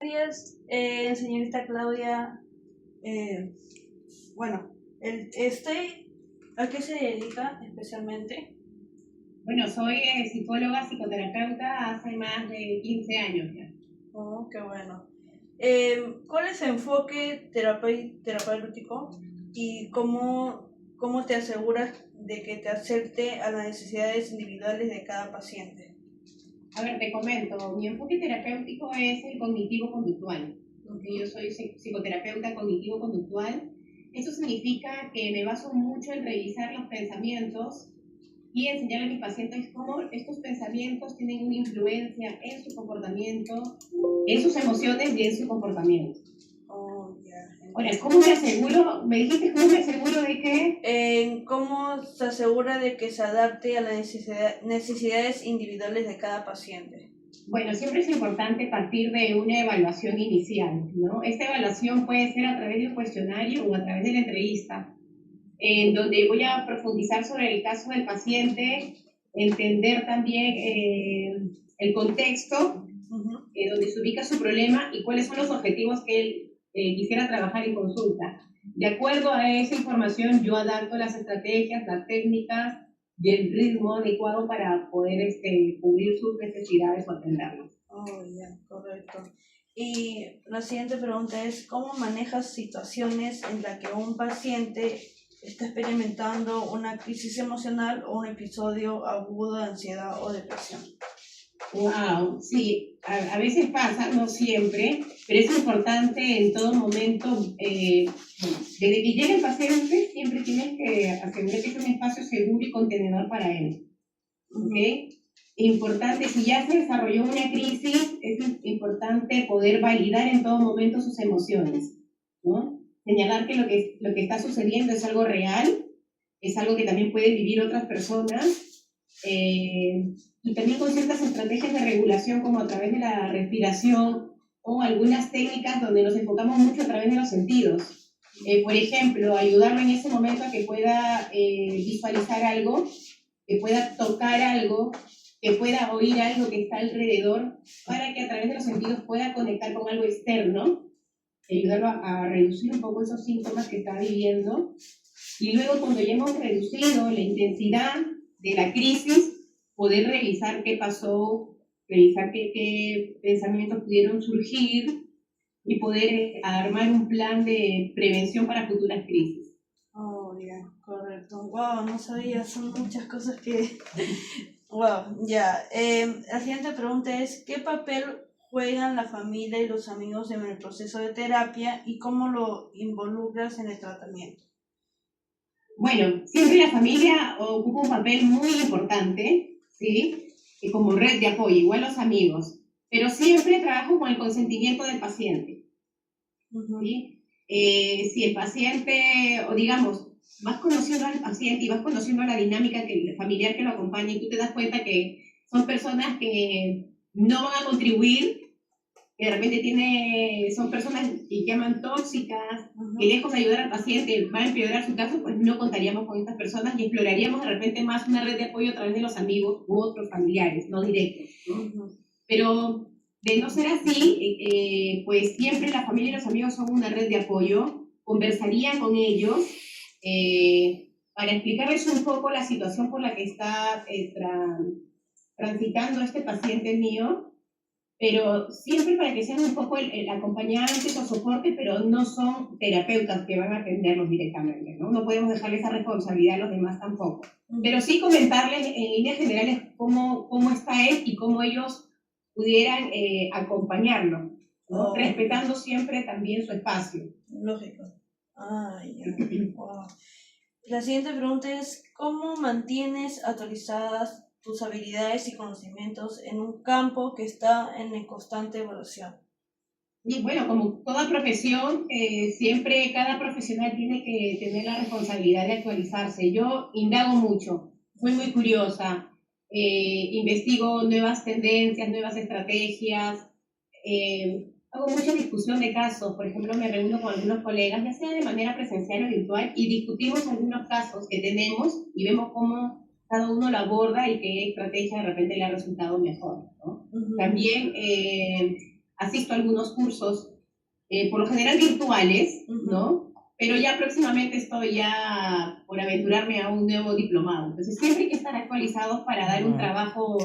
Días, señorita Claudia. eh, bueno, ¿a qué se dedica especialmente? Bueno, soy psicóloga, psicoterapeuta hace más de 15 años ya. Oh, qué bueno. ¿Cuál es el enfoque terapéutico y cómo te aseguras de que te acepte a las necesidades individuales de cada paciente? A ver, te comento, mi enfoque terapéutico es el cognitivo-conductual. Okay, yo soy psicoterapeuta cognitivo-conductual. Eso significa que me baso mucho en revisar los pensamientos y enseñarle a mis pacientes cómo estos pensamientos tienen una influencia en su comportamiento, en sus emociones y en su comportamiento. Oh, ya. Ahora, ¿cómo me aseguro? Me dijiste, ¿cómo me aseguro de qué? ¿Cómo se asegura de que se adapte a las necesidades individuales de cada paciente? Bueno, siempre es importante partir de una evaluación inicial, ¿no? Esta evaluación puede ser a través de un cuestionario o a través de la entrevista, en donde voy a profundizar sobre el caso del paciente, entender también el contexto donde se ubica su problema y cuáles son los objetivos que él quisiera trabajar en consulta. De acuerdo a esa información, yo adapto las estrategias, las técnicas y el ritmo adecuado para poder cubrir sus necesidades o atenderlas. Oh, ya, correcto. Y la siguiente pregunta es, ¿cómo manejas situaciones en las que un paciente está experimentando una crisis emocional o un episodio agudo de ansiedad o depresión? Wow, sí, a veces pasa, no siempre, pero es importante en todo momento, desde que llega el paciente, siempre tienes que asegurar que es un espacio seguro y contenedor para él. ¿Ok? Importante, si ya se desarrolló una crisis, es importante poder validar en todo momento sus emociones, ¿no? Señalar que lo que está sucediendo es algo real, es algo que también pueden vivir otras personas, y también con ciertas estrategias de regulación como a través de la respiración o algunas técnicas donde nos enfocamos mucho a través de los sentidos. Por ejemplo, ayudarlo en ese momento a que pueda visualizar algo, que pueda tocar algo, que pueda oír algo que está alrededor, para que a través de los sentidos pueda conectar con algo externo, ayudarlo a reducir un poco esos síntomas que está viviendo. Y luego, cuando ya hemos reducido la intensidad de la crisis, poder revisar qué pasó, revisar qué pensamientos pudieron surgir y poder armar un plan de prevención para futuras crisis. Oh, ya, correcto. Wow, no sabía, son muchas cosas que... Wow, ya. La siguiente pregunta es, ¿qué papel juegan la familia y los amigos en el proceso de terapia y cómo lo involucras en el tratamiento? Bueno, siempre la familia ocupa un papel muy importante, ¿sí? Y como red de apoyo, igual los amigos, pero siempre trabajo con el consentimiento del paciente, ¿sí? Si el paciente, o digamos, vas conociendo al paciente y vas conociendo la dinámica familiar que lo acompaña y tú te das cuenta que son personas que no van a contribuir, que de repente son personas que llaman tóxicas, que lejos de ayudar al paciente va a empeorar su caso, pues no contaríamos con estas personas y exploraríamos de repente más una red de apoyo a través de los amigos u otros familiares, no directos, ¿no? Pero de no ser así, pues siempre la familia y los amigos son una red de apoyo, conversaría con ellos para explicarles un poco la situación por la que está transitando este paciente mío, pero siempre para que sean un poco el acompañante o soporte, pero no son terapeutas que van a atenderlos directamente, ¿no? No podemos dejarle esa responsabilidad a los demás tampoco. Pero sí comentarles en líneas generales cómo está él y cómo ellos pudieran acompañarlo, ¿no? Oh. Respetando siempre también su espacio. Lógico. Ah, ya. Wow. La siguiente pregunta es, ¿cómo mantienes actualizadas tus habilidades y conocimientos en un campo que está en constante evolución? Y bueno, como toda profesión, siempre cada profesional tiene que tener la responsabilidad de actualizarse. Yo indago mucho, soy muy curiosa, investigo nuevas tendencias, nuevas estrategias, hago mucha discusión de casos. Por ejemplo, me reúno con algunos colegas, ya sea de manera presencial o virtual, y discutimos algunos casos que tenemos y vemos cómo cada uno lo aborda y qué estrategia de repente le ha resultado mejor, ¿no? También asisto a algunos cursos, por lo general virtuales, ¿no? Pero ya próximamente estoy ya por aventurarme a un nuevo diplomado. Entonces siempre hay que estar actualizados para dar un trabajo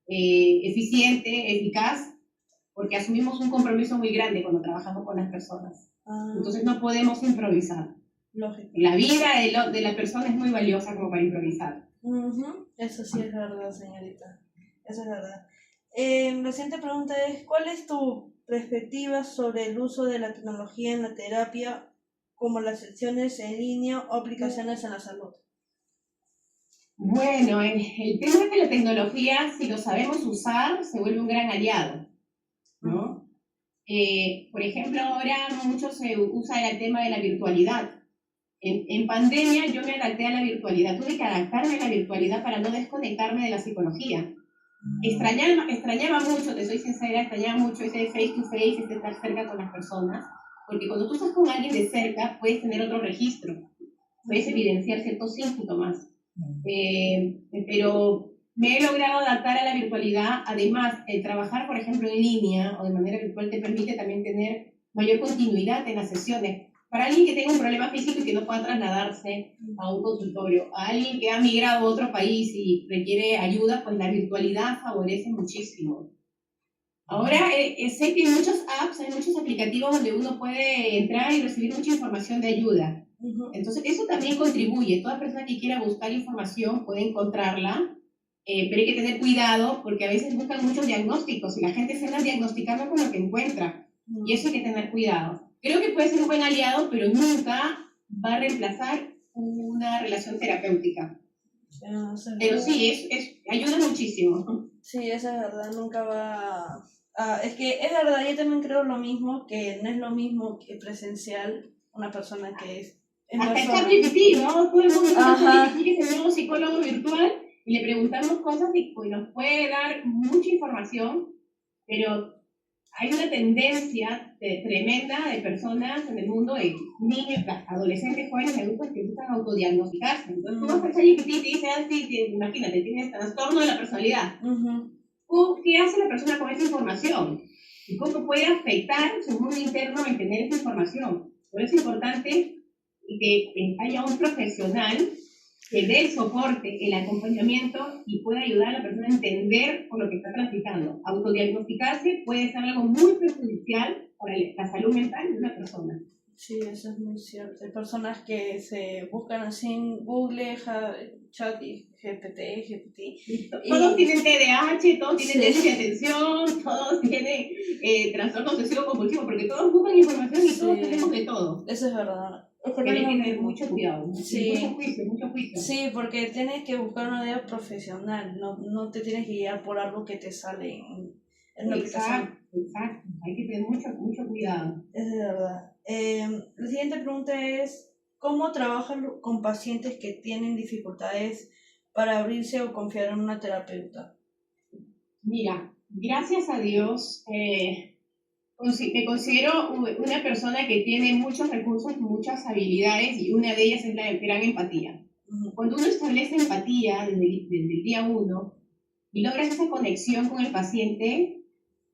eficiente, eficaz, porque asumimos un compromiso muy grande cuando trabajamos con las personas. Entonces no podemos improvisar. Lógico. La vida de la persona es muy valiosa como para improvisar. Eso sí es verdad, señorita. Eso es verdad. La siguiente pregunta es, ¿cuál es tu perspectiva sobre el uso de la tecnología en la terapia, como las sesiones en línea o aplicaciones en la salud? Bueno, el tema de la tecnología, si lo sabemos usar, se vuelve un gran aliado, ¿no? Por ejemplo, ahora mucho se usa el tema de la virtualidad. En pandemia yo me adapté a la virtualidad, tuve que adaptarme a la virtualidad para no desconectarme de la psicología. Extrañaba mucho, te soy sincera, extrañaba mucho ese face to face, ese estar cerca con las personas, porque cuando tú estás con alguien de cerca puedes tener otro registro, puedes evidenciar ciertos síntomas. Pero me he logrado adaptar a la virtualidad. Además, el trabajar, por ejemplo, en línea o de manera virtual te permite también tener mayor continuidad en las sesiones. Para alguien que tenga un problema físico y que no pueda trasladarse a un consultorio, a alguien que ha migrado a otro país y requiere ayuda, pues la virtualidad favorece muchísimo. Ahora sé que hay muchos apps, hay muchos aplicativos donde uno puede entrar y recibir mucha información de ayuda. Entonces eso también contribuye. Toda persona que quiera buscar información puede encontrarla, pero hay que tener cuidado porque a veces buscan muchos diagnósticos y la gente se anda diagnosticando con lo que encuentra. Y eso hay que tener cuidado. Creo que puede ser un buen aliado, pero nunca va a reemplazar una relación terapéutica. Pero sí, ayuda muchísimo. Sí, eso es verdad, nunca va... es que es verdad, yo también creo lo mismo, que no es lo mismo que presencial una persona que es en hasta persona. ChatGPT, ¿no? Todo el mundo ChatGPT, que es un psicólogo virtual, y le preguntamos cosas y pues, nos puede dar mucha información, pero hay una tendencia tremenda de personas en el mundo, de niños, adolescentes, jóvenes, adultos que buscan autodiagnosticarse. Entonces tú vas a ChatGPT y te dice, imagínate, tienes trastorno de la personalidad. ¿Qué hace la persona con esa información? ¿Y cómo puede afectar su mundo interno en tener esa información? Por eso es importante que haya un profesional que dé el soporte, el acompañamiento y pueda ayudar a la persona a entender por lo que está transitando. Autodiagnosticarse puede ser algo muy perjudicial para la salud mental de una persona. Sí, eso es muy cierto. Hay personas que se buscan así en Google, chat y GPT. Todos tienen TDAH, todos tienen déficit de atención, todos tienen trastorno obsesivo compulsivo, porque todos buscan información y todos tenemos de todo. Eso es verdad. Pero hay que tener mucho cuidado, mucho juicio. Sí, porque tienes que buscar una idea profesional, no te tienes que guiar por algo que te sale en una aplicación. Exacto, hay que tener mucho cuidado. Es de verdad. La siguiente pregunta es, ¿cómo trabajas con pacientes que tienen dificultades para abrirse o confiar en una terapeuta? Mira, gracias a Dios, me considero una persona que tiene muchos recursos, muchas habilidades, y una de ellas es la gran empatía. Cuando uno establece empatía desde el día uno y logras esa conexión con el paciente,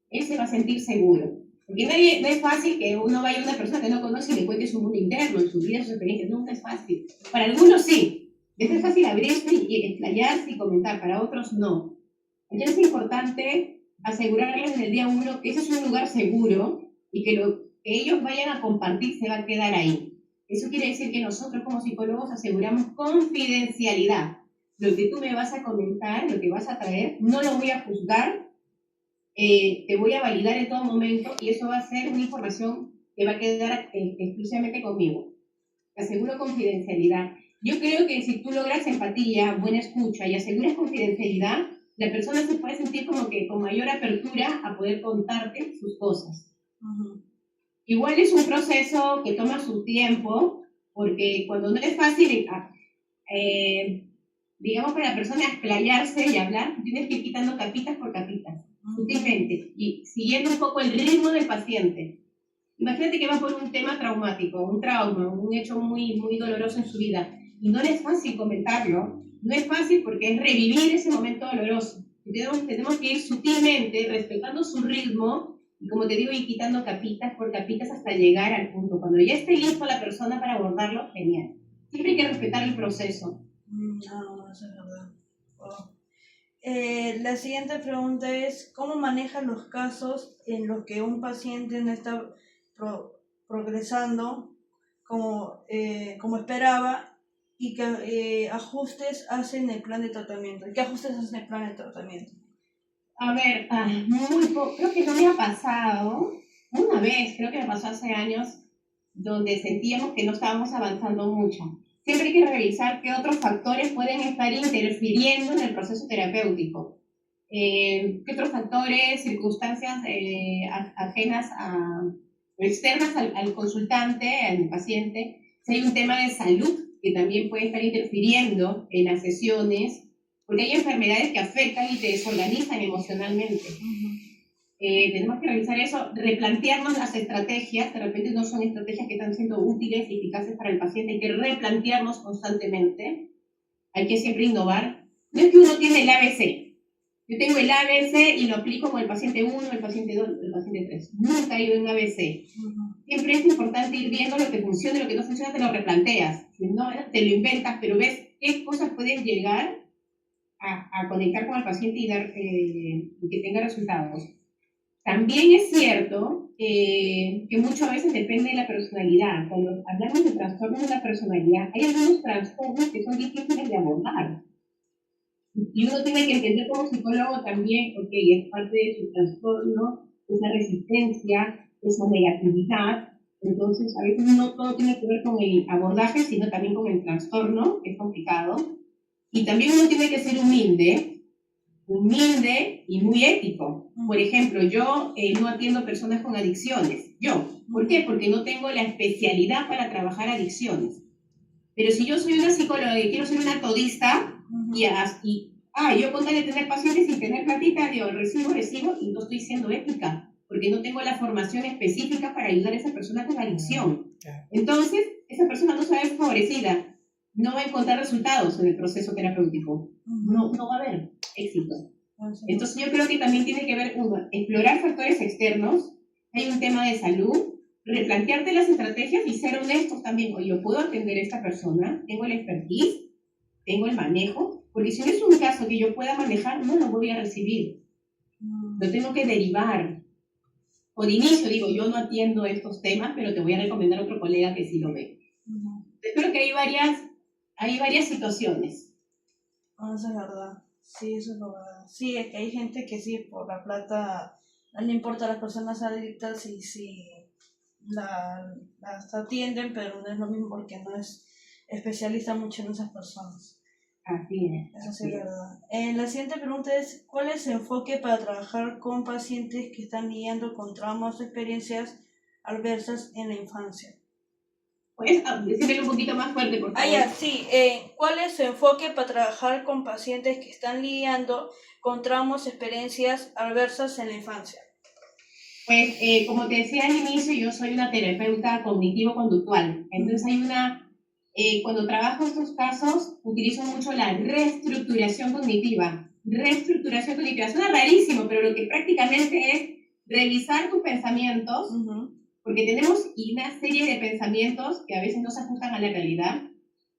él se va a sentir seguro. Porque no es fácil que uno vaya a una persona que no conoce y le cuente su mundo interno, su vida, sus experiencias. Nunca es fácil. Para algunos sí. Es fácil abrirse y explayarse y comentar. Para otros no. Entonces es importante asegurarles desde el día uno que ese es un lugar seguro y que lo que ellos vayan a compartir se va a quedar ahí. Eso quiere decir que nosotros como psicólogos aseguramos confidencialidad. Lo que tú me vas a comentar, lo que vas a traer, no lo voy a juzgar, te voy a validar en todo momento y eso va a ser una información que va a quedar exclusivamente conmigo. Te aseguro confidencialidad. Yo creo que si tú logras empatía, buena escucha y aseguras confidencialidad, la persona se puede sentir como que con mayor apertura a poder contarte sus cosas. Igual es un proceso que toma su tiempo, porque cuando no es fácil, digamos, para la persona explayarse y hablar, tienes que ir quitando capitas por capitas, sutilmente, y siguiendo un poco el ritmo del paciente. Imagínate que va por un tema traumático, un trauma, un hecho muy doloroso en su vida, y no le es fácil comentarlo. No es fácil porque es revivir ese momento doloroso. Tenemos que ir sutilmente, respetando su ritmo, Y como te digo, ir quitando capitas por capitas hasta llegar al punto. Cuando ya esté listo la persona para abordarlo, genial. Siempre hay que respetar el proceso. No, eso es verdad. Oh. La siguiente pregunta es, ¿cómo manejas los casos en los que un paciente no está progresando como esperaba y qué ajustes hacen el plan de tratamiento? ¿Qué ajustes hacen el plan de tratamiento? A ver, creo que no me ha pasado, una vez, creo que me pasó hace años, donde sentíamos que no estábamos avanzando mucho. Siempre hay que revisar qué otros factores pueden estar interfiriendo en el proceso terapéutico. ¿Qué otros factores, circunstancias ajenas o externas al consultante, al paciente? Si hay un tema de salud que también puede estar interfiriendo en las sesiones, porque hay enfermedades que afectan y te desorganizan emocionalmente. Tenemos que revisar eso, replantearnos las estrategias, de repente no son estrategias que están siendo útiles y eficaces para el paciente, hay que replantearnos constantemente, hay que siempre innovar. No es que uno tiene el ABC, yo tengo el ABC y lo aplico con el paciente 1, el paciente 2, el paciente 3. Nunca hay un ABC. Siempre es importante ir viendo lo que funciona y lo que no funciona, te lo replanteas. Si no, te lo inventas, pero ves qué cosas pueden llegar a conectar con el paciente y que tenga resultados. También es cierto que muchas veces depende de la personalidad. Cuando hablamos de trastornos de la personalidad, hay algunos trastornos que son difíciles de abordar. Y uno tiene que entender como psicólogo también, ok, es parte de su trastorno, esa resistencia, esa negatividad. Entonces, a veces no todo tiene que ver con el abordaje, sino también con el trastorno, que es complicado. Y también uno tiene que ser humilde y muy ético. Por ejemplo, yo no atiendo personas con adicciones. ¿Por qué? Porque no tengo la especialidad para trabajar adicciones. Pero si yo soy una psicóloga y quiero ser una todista, yo con tal de tener pacientes sin tener platita, digo, recibo, y no estoy siendo ética, porque no tengo la formación específica para ayudar a esa persona con adicción. Entonces, esa persona no se va a ver favorecida, no va a encontrar resultados en el proceso terapéutico, no va a haber éxito. Entonces yo creo que también tiene que ver, uno, explorar factores externos, hay un tema de salud, replantearte las estrategias y ser honestos también. Oye, yo puedo atender a esta persona, tengo el expertise, tengo el manejo, porque si no es un caso que yo pueda manejar, no lo voy a recibir. Lo tengo que derivar. O de inicio digo, yo no atiendo estos temas, pero te voy a recomendar a otro colega que sí lo ve. Creo que hay varias situaciones. Eso es verdad. Sí, eso es verdad. Sí, es que hay gente que sí, por la plata, no le importa a las personas adictas y sí las atienden, pero no es lo mismo porque no es especialista mucho en esas personas. Así es. Eso sí es verdad. La siguiente pregunta es, ¿cuál es el enfoque para trabajar con pacientes que están lidiando con traumas o experiencias adversas en la infancia? ¿Puedes decirme un poquito más fuerte, por favor? Sí. ¿Cuál es su enfoque para trabajar con pacientes que están lidiando con traumas o experiencias adversas en la infancia? Pues, como te decía al inicio, yo soy una terapeuta cognitivo-conductual. Entonces cuando trabajo estos casos, utilizo mucho la reestructuración cognitiva. Reestructuración cognitiva. Suena rarísimo, pero lo que prácticamente es revisar tus pensamientos, porque tenemos una serie de pensamientos que a veces no se ajustan a la realidad,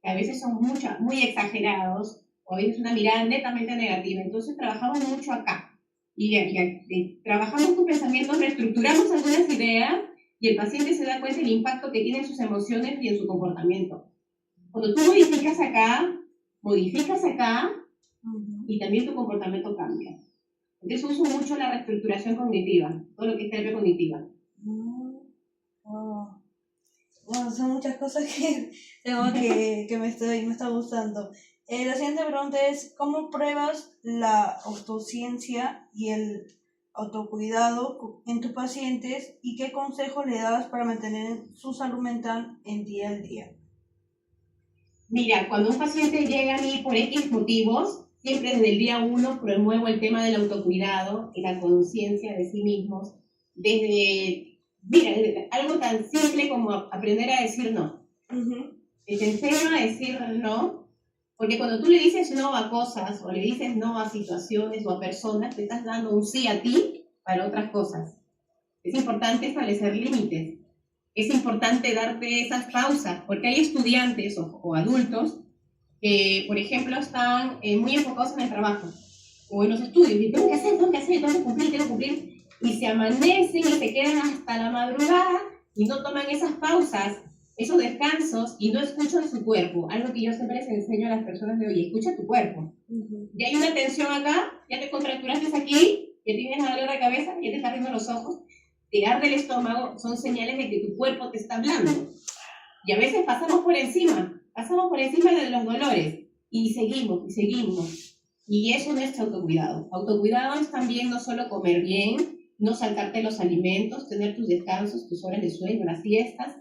que a veces son muy exagerados, o a veces una mirada netamente negativa. Entonces trabajamos mucho acá. Y trabajamos con pensamientos, reestructuramos algunas ideas y el paciente se da cuenta del impacto que tiene en sus emociones y en su comportamiento. Cuando tú modificas acá y también tu comportamiento cambia. Entonces uso mucho la reestructuración cognitiva, todo lo que es terapia cognitiva. Bueno, son muchas cosas que tengo que me está gustando. La siguiente pregunta es, ¿cómo pruebas la autociencia y el autocuidado en tus pacientes y qué consejos le das para mantener su salud mental en día al día? Mira, cuando un paciente llega a mí por X motivos, siempre desde el día 1 promuevo el tema del autocuidado y la conciencia de sí mismos, desde algo tan simple como aprender a decir no. Te enseño a decir no, porque cuando tú le dices no a cosas o le dices no a situaciones o a personas, te estás dando un sí a ti para otras cosas. Es importante establecer límites. Es importante darte esas pausas, porque hay estudiantes o adultos que, por ejemplo, están muy enfocados en el trabajo o en los estudios, y tengo que hacer, tengo que cumplir, y se amanecen y se quedan hasta la madrugada y no toman esas pausas, esos descansos, y no escuchan su cuerpo. Algo que yo siempre les enseño a las personas de hoy: escucha tu cuerpo. Ya hay una tensión acá, ya te contracturaste aquí, ya tienes una dolor de cabeza, ya te están abriendo los ojos, te arde el estómago, son señales de que tu cuerpo te está hablando. Y a veces pasamos por encima de los dolores, y seguimos. Y eso no es autocuidado. Autocuidado es también no solo comer bien, no saltarte los alimentos, tener tus descansos, tus horas de sueño, las siestas,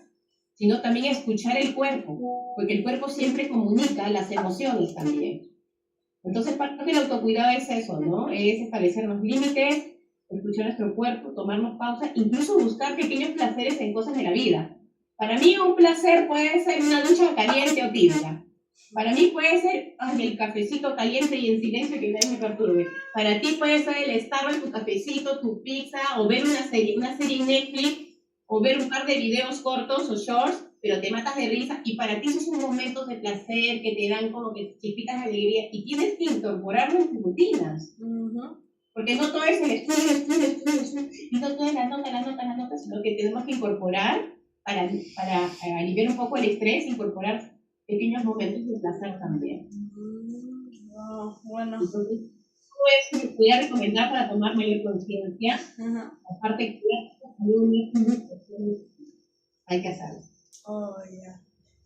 sino también escuchar el cuerpo, porque el cuerpo siempre comunica las emociones también. Entonces, parte del autocuidado es eso, ¿no? Es establecernos límites, escuchar nuestro cuerpo, tomarnos pausas, incluso buscar pequeños placeres en cosas de la vida. Para mí un placer puede ser una ducha caliente o tibia. Para mí puede ser el cafecito caliente y en silencio que nadie me perturbe. Para ti puede ser el estar en tu cafecito, tu pizza, o ver una serie en Netflix, o ver un par de videos cortos o shorts, pero te matas de risa. Y para ti esos son momentos de placer que te dan como que chispitas de alegría, y tienes que incorporarlo en tus rutinas. Porque no todo es el estudio, y no todo es la nota, sino que tenemos que incorporar para aliviar un poco el estrés, incorporar pequeños momentos de placer también. Bueno. Entonces, eso voy a recomendar para tomar mayor conciencia. Aparte de que hay que hacerlo.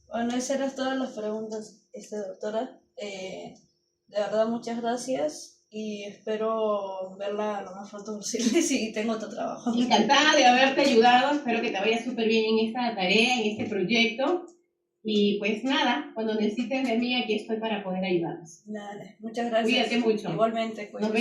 Bueno, esas eran todas las preguntas, doctora. De verdad, muchas gracias. Y espero verla lo más pronto posible si tengo otro trabajo. Encantada de haberte ayudado, espero que te vaya súper bien en esta tarea, en este proyecto. Y pues nada, cuando necesiten de mí, aquí estoy para poder ayudarlos. Dale, muchas gracias. Cuídate mucho. Igualmente, cuídate.